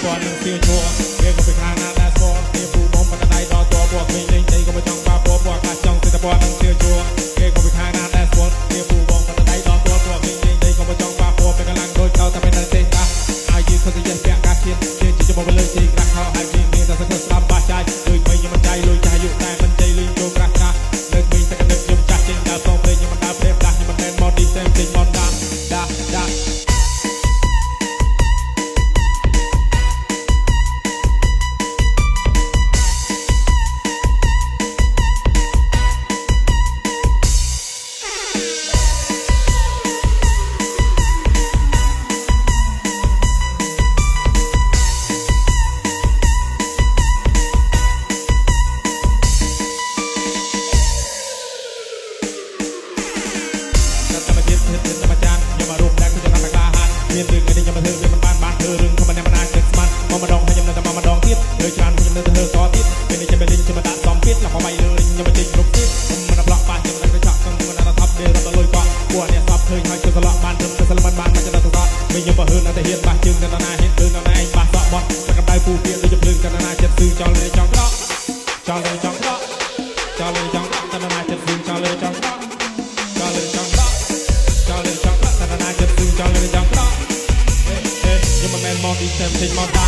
ปอนเสียชัวเกี่ยวกับไปทางนาแดสบอลเกี่ยวกับมองปัตตานีต่อตัวบวกไม่เล่นใจก็ไม่จ้องปลาบวกบวกกาจ้องเสียปอนเสียชัวเกี่ยวกับไปทางนาแดสบอลเกี่ยวกับมองปัตตานีต่อตัวบวกไม่เล่นใจก็ไม่จ้องปลาบวกเป็นกำลังโดยเขาแต่เป็นนักเตะตาอายุเขาจะยังเปียกกาเชียนเชียนจะมองไปเลยจีกรักเขาหายเพียงแต่สักคนสลับบาดใจเลยไม่ยังมันใจเลยใจอยู่แต่มันใจเลยโยกรักกาเลยมีแต่กันนึกยมจัดเจนดาวสองเพลงยังมันดาวเพลงดายังมันแมนมอดีเซมจริงมอนดาเมียนดึงไอ้นี่ยังมาเธอเรียนมันบ้านเธอเรื่องเขามันยังมันนานเกินสมันมาดองให้ยังเดินมาดองทิศเธอจานให้ยังเดินเธอต่อทิศเป็นไอ้จะเป็นลิงจะมาด่าซ้อมพิษหลับมาใบเลยยังมาจริงลุกทิศมันรับปากยังมันกระชับต้องมันอันทับเดินมาลอยกว่าบัวเนี่ยซับเธอให้เธอสละบ้านเธอสละมันบ้านมันจะน่าสะท้อนไม่ยังมาเฮิร์นแต่เฮียนบ้านจึงกันนาเห็นเดินนาไอ้บ้านสอบอลจะกันได้ผู้เปลี่ยนเลยจะพลึงกันนาเจ็ดซื้อจอเลยจองก็จอเลยจองก็จอเลยจองกันนาเจ็ดซื้อจอเลยจองก็จอเลยจองก็จอเลยจองก็กันนาเจ็ดซื้อจอเลยจองก็ยังมันแมนมองดีเซมจริงมองตา